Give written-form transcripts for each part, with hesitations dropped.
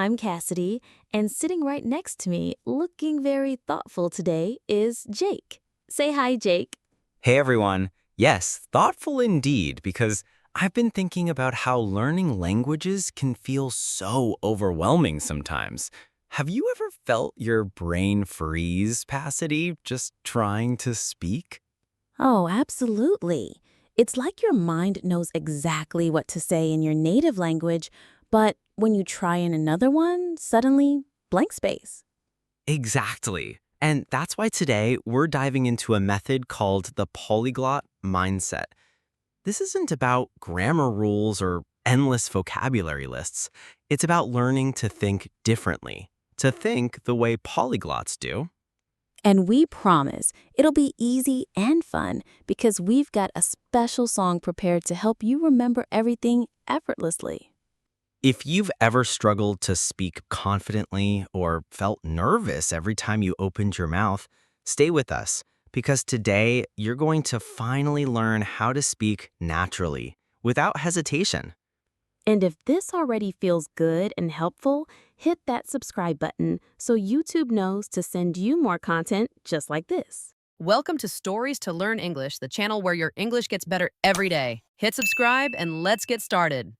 I'm Cassidy, and sitting right next to me, looking very thoughtful today, is Jake. Say hi, Jake. Hey everyone. Yes, thoughtful indeed, because I've been thinking about how learning languages can feel so overwhelming sometimes. Have you ever felt your brain freeze, Pasadena, just trying to speak? Oh, absolutely. It's like your mind knows exactly what to say in your native language, but when you try in another one, suddenly, blank space. Exactly. And that's why today we're diving into a method called the polyglot mindset. This isn't about grammar rules or endless vocabulary lists. It's about learning to think differently, to think the way polyglots do. And we promise it'll be easy and fun because we've got a special song prepared to help you remember everything effortlessly. If you've ever struggled to speak confidently or felt nervous every time you opened your mouth, stay with us because today you're going to finally learn how to speak naturally without hesitation. And if this already feels good and helpful, hit that subscribe button so YouTube knows to send you more content just like this. Welcome to Stories to Learn English, the channel where your English gets better every day. Hit subscribe and let's get started.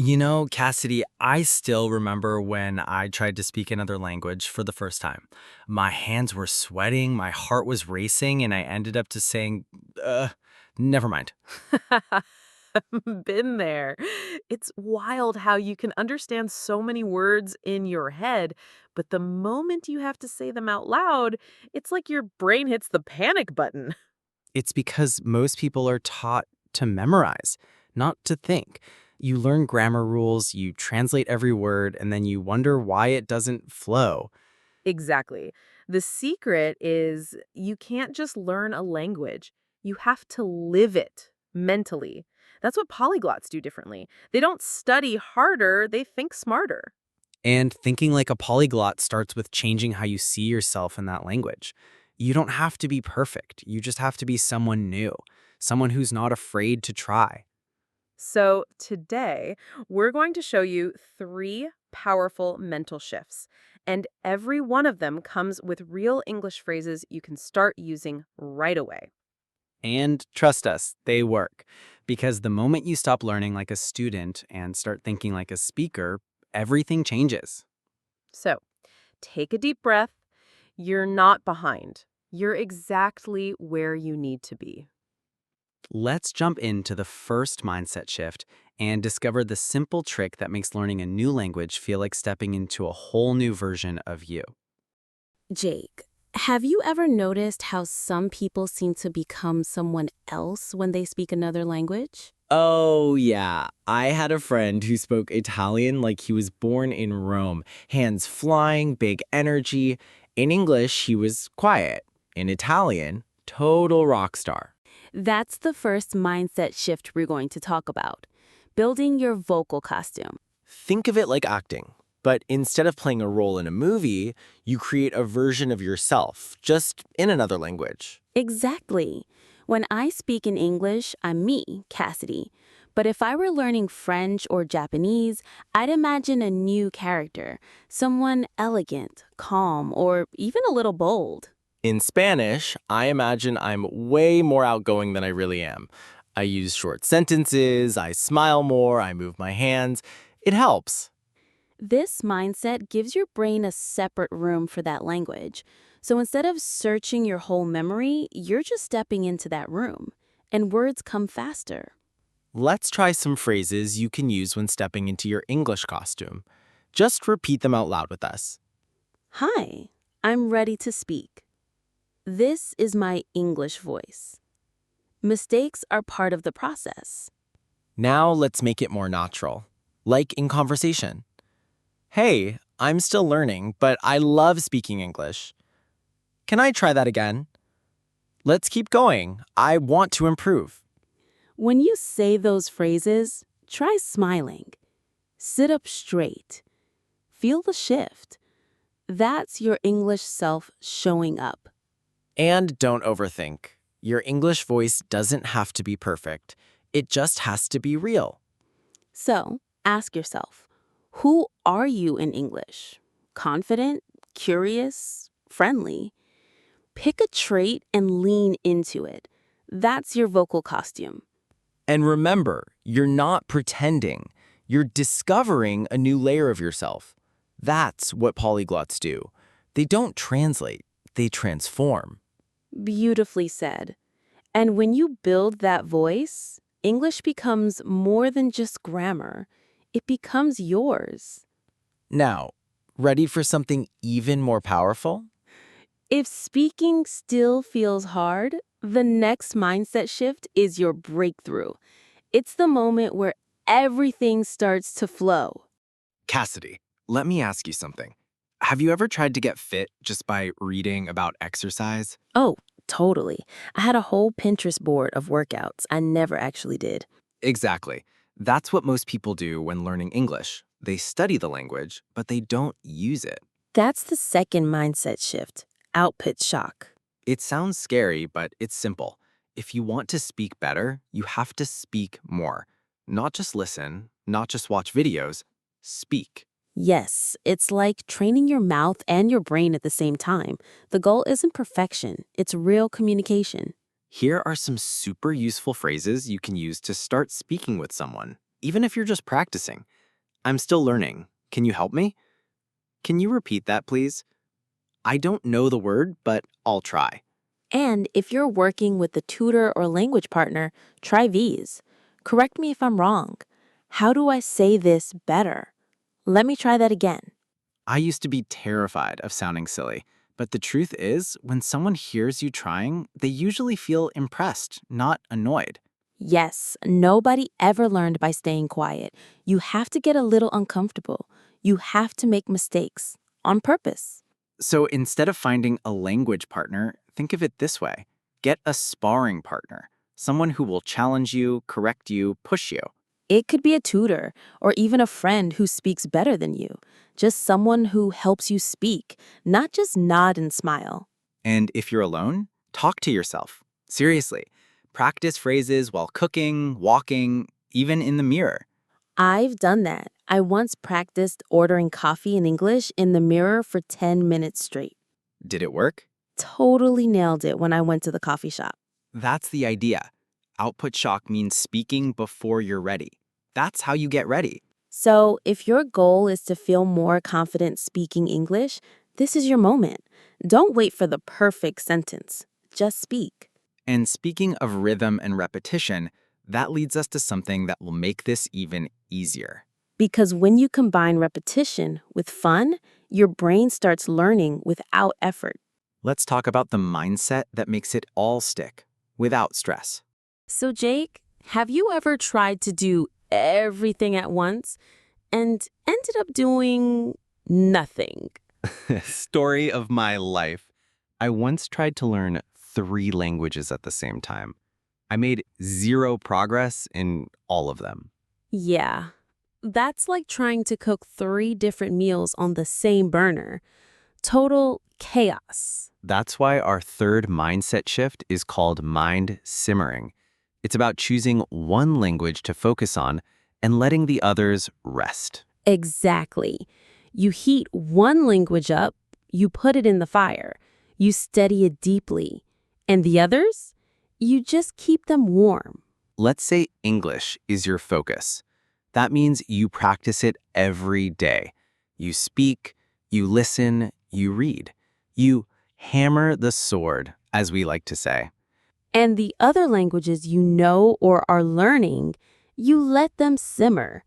You know, Cassidy, I still remember when I tried to speak another language for the first time. My hands were sweating, my heart was racing, and I ended up just saying, never mind. Been there. It's wild how you can understand so many words in your head, but the moment you have to say them out loud, it's like your brain hits the panic button. It's because most people are taught to memorize, not to think. You learn grammar rules, you translate every word, and then you wonder why it doesn't flow. Exactly. The secret is you can't just learn a language. You have to live it mentally. That's what polyglots do differently. They don't study harder, they think smarter. And thinking like a polyglot starts with changing how you see yourself in that language. You don't have to be perfect. You just have to be someone new, someone who's not afraid to try. So, today we're going to show you three powerful mental shifts, and every one of them comes with real English phrases you can start using right away. And trust us, they work. Because the moment you stop learning like a student and start thinking like a speaker, everything changes. So, take a deep breath. You're not behind, you're exactly where you need to be. Let's jump into the first mindset shift and discover the simple trick that makes learning a new language feel like stepping into a whole new version of you. Jake, have you ever noticed how some people seem to become someone else when they speak another language? Oh, yeah. I had a friend who spoke Italian like he was born in Rome. Hands flying, big energy. In English, he was quiet. In Italian, total rock star. That's the first mindset shift we're going to talk about. Building your vocal costume. Think of it like acting, but instead of playing a role in a movie, you create a version of yourself, just in another language. Exactly. When I speak in English, I'm me, Cassidy. But if I were learning French or Japanese, I'd imagine a new character, someone elegant, calm, or even a little bold. In Spanish, I imagine I'm way more outgoing than I really am. I use short sentences, I smile more, I move my hands. It helps. This mindset gives your brain a separate room for that language. So instead of searching your whole memory, you're just stepping into that room, and words come faster. Let's try some phrases you can use when stepping into your English costume. Just repeat them out loud with us. Hi, I'm ready to speak. This is my English voice. Mistakes are part of the process. Now let's make it more natural, like in conversation. Hey, I'm still learning, but I love speaking English. Can I try that again? Let's keep going. I want to improve. When you say those phrases, try smiling. Sit up straight. Feel the shift. That's your English self showing up. And don't overthink. Your English voice doesn't have to be perfect. It just has to be real. So, ask yourself, Who are you in English? Confident, curious, friendly? Pick a trait and lean into it. That's your vocal costume. And remember, you're not pretending. You're discovering a new layer of yourself. That's what polyglots do. They don't translate, they transform. Beautifully said. And when you build that voice, English becomes more than just grammar. It becomes yours. Now, ready for something even more powerful? If speaking still feels hard, the next mindset shift is your breakthrough. It's the moment where everything starts to flow. Cassidy, let me ask you something. Have you ever tried to get fit just by reading about exercise? Oh, totally. I had a whole Pinterest board of workouts I never actually did. Exactly. That's what most people do when learning English. They study the language, but they don't use it. That's the second mindset shift, output shock. It sounds scary, but it's simple. If you want to speak better, you have to speak more. Not just listen, not just watch videos. Speak. Yes, it's like training your mouth and your brain at the same time. The goal isn't perfection, it's real communication. Here are some super useful phrases you can use to start speaking with someone, even if you're just practicing. I'm still learning. Can you help me? Can you repeat that, please? I don't know the word, but I'll try. And if you're working with a tutor or language partner, try these. Correct me if I'm wrong. How do I say this better? Let me try that again. I used to be terrified of sounding silly, but the truth is, when someone hears you trying, they usually feel impressed, not annoyed. Yes, nobody ever learned by staying quiet. You have to get a little uncomfortable. You have to make mistakes on purpose. So instead of finding a language partner, think of it this way. Get a sparring partner, someone who will challenge you, correct you, push you. It could be a tutor or even a friend who speaks better than you. Just someone who helps you speak, not just nod and smile. And if you're alone, talk to yourself. Seriously, practice phrases while cooking, walking, even in the mirror. I've done that. I once practiced ordering coffee in English in the mirror for 10 minutes straight. Did it work? Totally nailed it when I went to the coffee shop. That's the idea. Output shock means speaking before you're ready. That's how you get ready. So, if your goal is to feel more confident speaking English, this is your moment. Don't wait for the perfect sentence. Just speak. And speaking of rhythm and repetition, that leads us to something that will make this even easier. Because when you combine repetition with fun, your brain starts learning without effort. Let's talk about the mindset that makes it all stick, without stress. So, Jake, have you ever tried to do everything at once and ended up doing nothing? Story of my life. I once tried to learn 3 languages at the same time. I made 0 progress in all of them. Yeah, that's like trying to cook 3 different meals on the same burner. Total chaos. That's why our third mindset shift is called mind simmering. It's about choosing one language to focus on and letting the others rest. Exactly. You heat one language up, you put it in the fire, you study it deeply. And the others? You just keep them warm. Let's say English is your focus. That means you practice it every day. You speak, you listen, you read. You hammer the sword, as we like to say. And the other languages you know or are learning, you let them simmer.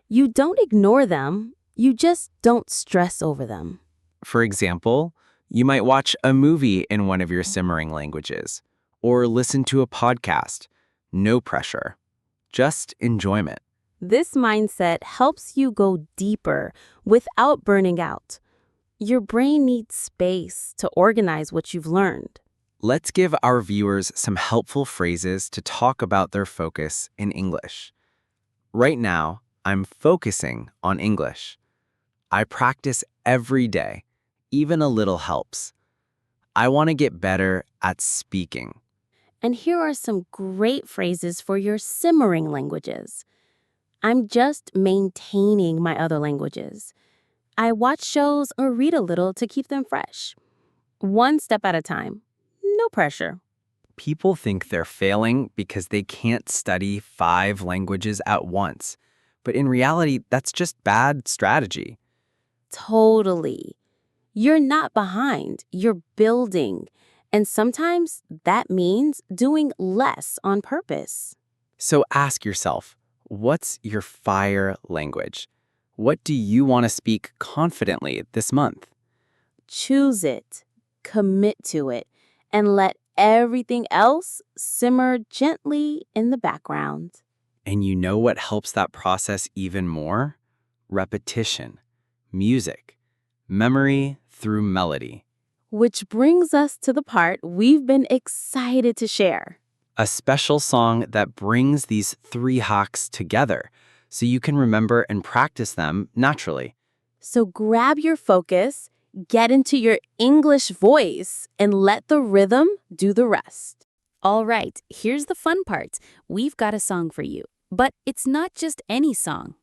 You don't ignore them, you just don't stress over them. For example, you might watch a movie in one of your simmering languages, or listen to a podcast. No pressure, just enjoyment. This mindset helps you go deeper without burning out. Your brain needs space to organize what you've learned. Let's give our viewers some helpful phrases to talk about their focus in English. Right now, I'm focusing on English. I practice every day. Even a little helps. I want to get better at speaking. And here are some great phrases for your simmering languages. I'm just maintaining my other languages. I watch shows or read a little to keep them fresh. One step at a time. No pressure. People think they're failing because they can't study 5 languages at once. But in reality, that's just bad strategy. Totally. You're not behind, you're building. And sometimes that means doing less on purpose. So ask yourself, what's your fire language? What do you want to speak confidently this month? Choose it, commit to it, and let everything else simmer gently in the background. And you know what helps that process even more? Repetition, music, memory through melody. Which brings us to the part we've been excited to share. A special song that brings these 3 haks together so you can remember and practice them naturally. So grab your focus, get into your English voice, and let the rhythm do the rest. All right, here's the fun part. We've got a song for you. But it's not just any song.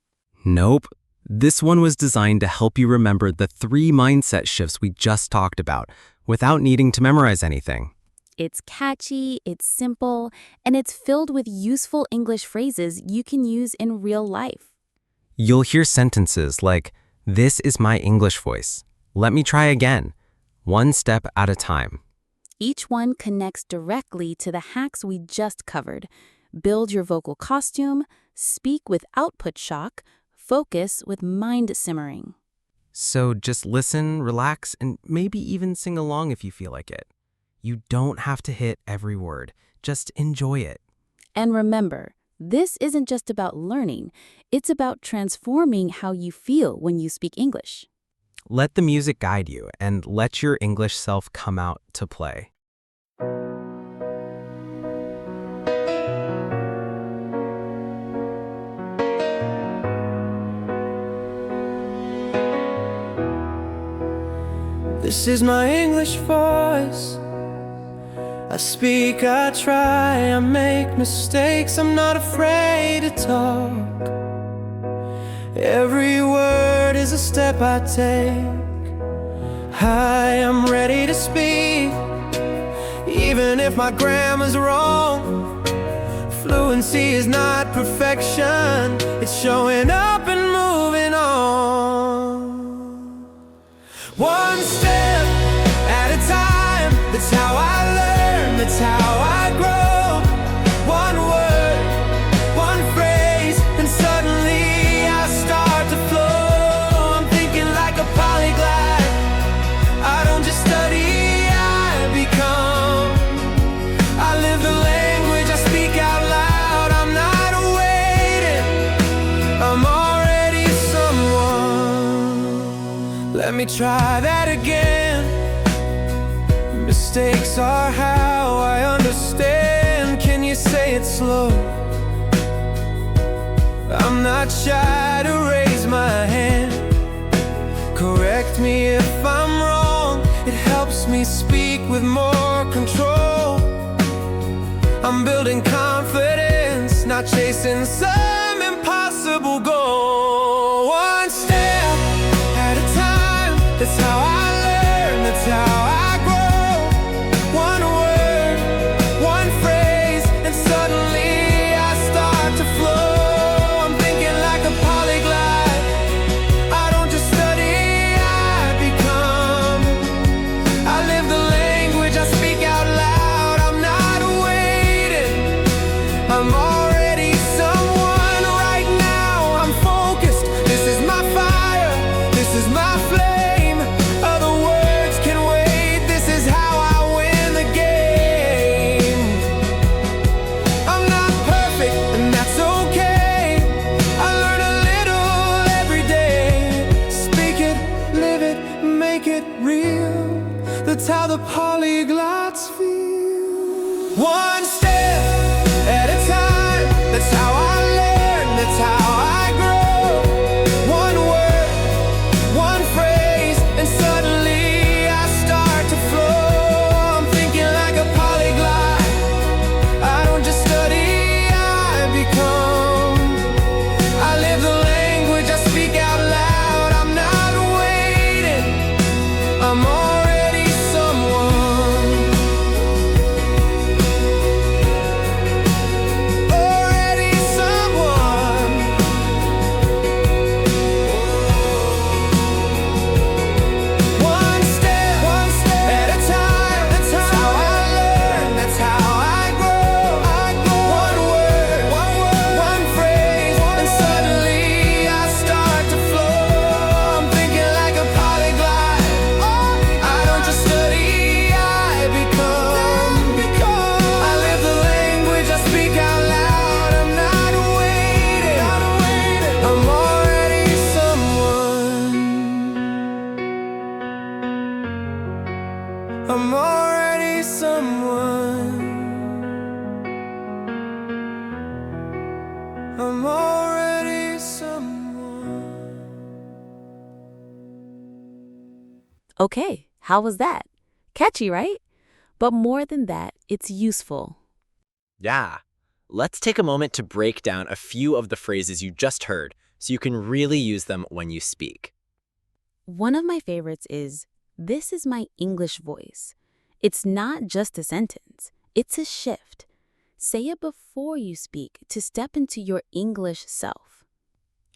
Nope. This one was designed to help you remember the 3 mindset shifts we just talked about without needing to memorize anything. It's catchy, it's simple, and it's filled with useful English phrases you can use in real life. You'll hear sentences like, "This is my English voice. Let me try again. One step at a time." Each one connects directly to the hacks we just covered. Build your vocal costume, speak with output shock, focus with mind simmering. So just listen, relax, and maybe even sing along if you feel like it. You don't have to hit every word. Just enjoy it. And remember, this isn't just about learning. It's about transforming how you feel when you speak English. Let the music guide you and let your English self come out to play. This is my English voice. I speak, I try, I make mistakes. I'm not afraid to talk. Every word is a step I take. I am ready to speak, even if my grammar's wrong. Fluency is not perfection, it's showing up and moving on. One step at a time, that's how I learn, that's how I grow. One word, one phrase, and suddenly I start to flow. I'm thinking like a polyglot. I don't just study, I become. I live the language, I speak out loud. I'm not waiting, I'm already someone. Let me try that again. Mistakes are how I understand. Can you say it slow? I'm not shy to raise my hand. Correct me if I'm wrong. It helps me speak with more control. I'm building confidence, not chasing some impossible goal. One step at a time, that's how I learn, that's how I grow. One word, one phrase, and suddenly I start to flow. I'm thinking like a polyglot. I don't just study, I become. I live the language, I speak out loud. I'm not waiting, I'm already someone. Right now I'm focused. This is my fire, this is my flame. Other words can wait, this is how I win the game. I'm not perfect, and that's okay. I learn a little every day. Speak it, live it, make it real. That's how the polyglots feel. One step at a time, that's how I learn, that's how I grow. One word, one phrase, and suddenly I start to flow. I'm thinking like a polyglot. I don't just study, I become. I Okay, how was that? Catchy, right? But more than that, it's useful. Yeah. Let's take a moment to break down a few of the phrases you just heard so you can really use them when you speak. One of my favorites is, "This is my English voice." It's not just a sentence, it's a shift. Say it before you speak to step into your English self.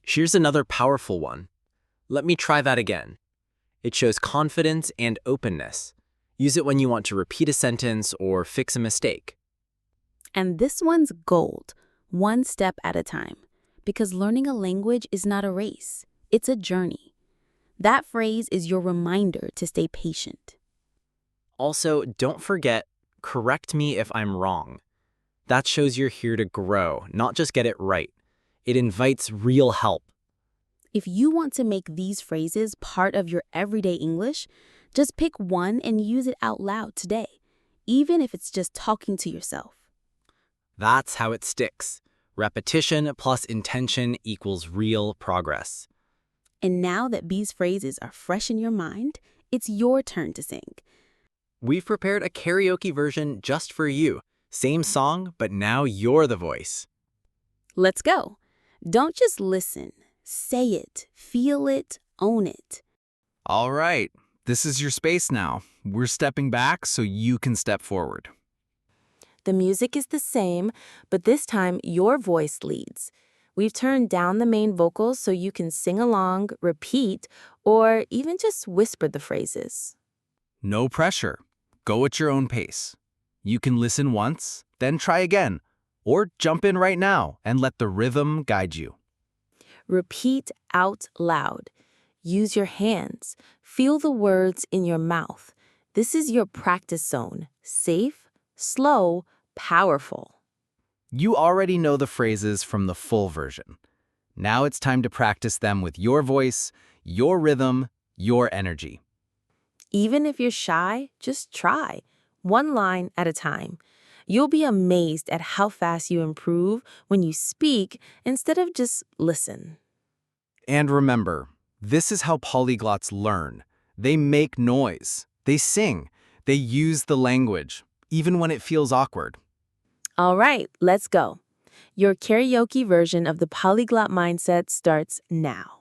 Here's another powerful one. Let me try that again. It shows confidence and openness. Use it when you want to repeat a sentence or fix a mistake. And this one's gold, one step at a time. Because learning a language is not a race, it's a journey. That phrase is your reminder to stay patient. Also, don't forget, correct me if I'm wrong. That shows you're here to grow, not just get it right. It invites real help. If you want to make these phrases part of your everyday English, just pick one and use it out loud today, even if it's just talking to yourself. That's how it sticks. Repetition plus intention equals real progress. And now that these phrases are fresh in your mind, it's your turn to sing. We've prepared a karaoke version just for you. Same song, but now you're the voice. Let's go. Don't just listen. Say it, feel it, own it. All right, this is your space now. We're stepping back so you can step forward. The music is the same, but this time your voice leads. We've turned down the main vocals so you can sing along, repeat, or even just whisper the phrases. No pressure. Go at your own pace. You can listen once, then try again, or jump in right now and let the rhythm guide you. Repeat out loud. Use your hands. Feel the words in your mouth. This is your practice zone. Safe, slow, powerful. You already know the phrases from the full version. Now it's time to practice them with your voice, your rhythm, your energy. Even if you're shy, just try. One line at a time. You'll be amazed at how fast you improve when you speak instead of just listen. And remember, this is how polyglots learn. They make noise. They sing. They use the language, even when it feels awkward. All right, let's go. Your karaoke version of the polyglot mindset starts now.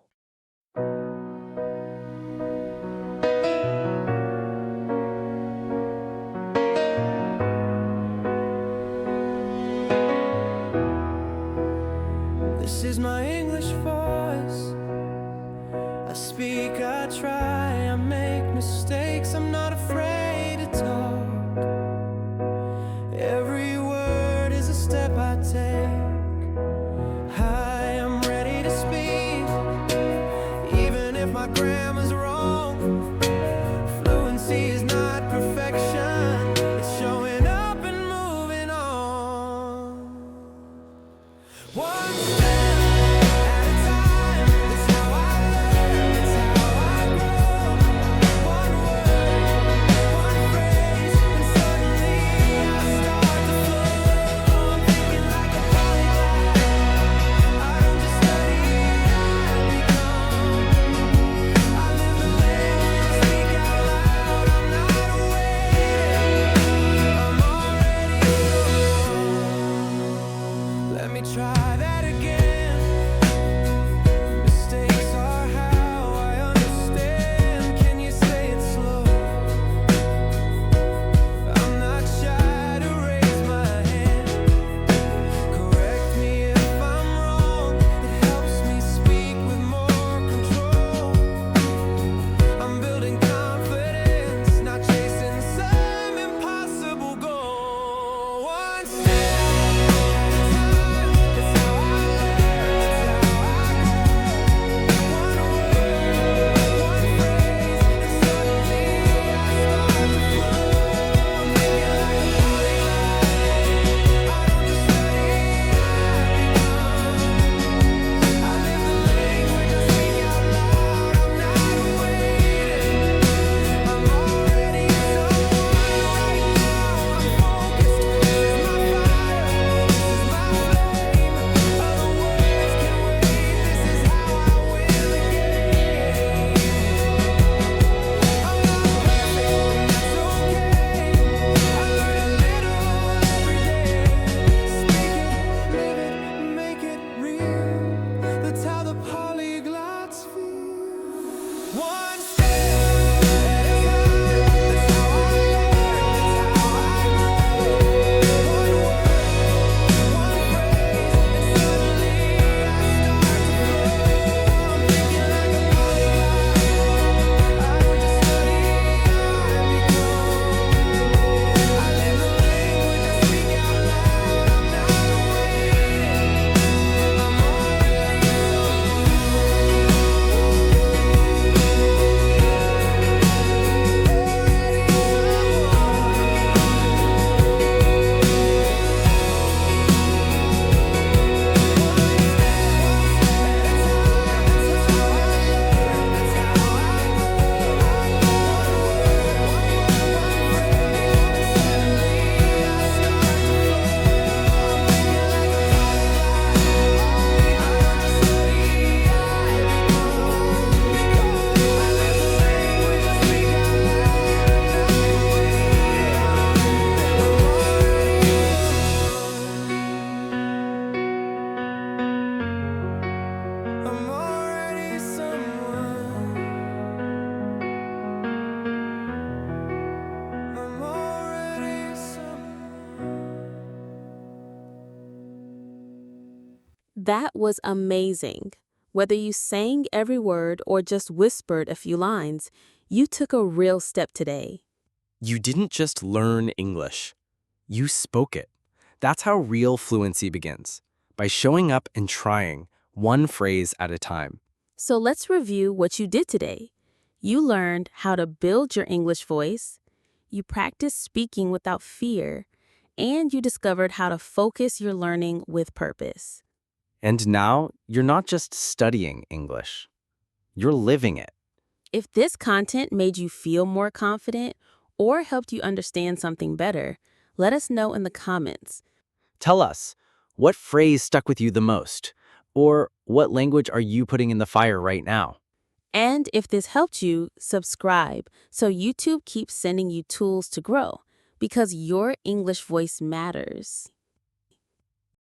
This is my English voice. I speak, I try, I make mistakes. I'm not afraid to talk. Every word is a step I take. I am ready to speak, even if my grammar's wrong. Fluency is not perfection, it's showing up and moving on. One step That was amazing. Whether you sang every word or just whispered a few lines, you took a real step today. You didn't just learn English. You spoke it. That's how real fluency begins, by showing up and trying, one phrase at a time. So let's review what you did today. You learned how to build your English voice, you practiced speaking without fear, and you discovered how to focus your learning with purpose. And now, you're not just studying English. You're living it. If this content made you feel more confident or helped you understand something better, let us know in the comments. Tell us, what phrase stuck with you the most? Or what language are you putting in the fire right now? And if this helped you, subscribe so YouTube keeps sending you tools to grow, because your English voice matters.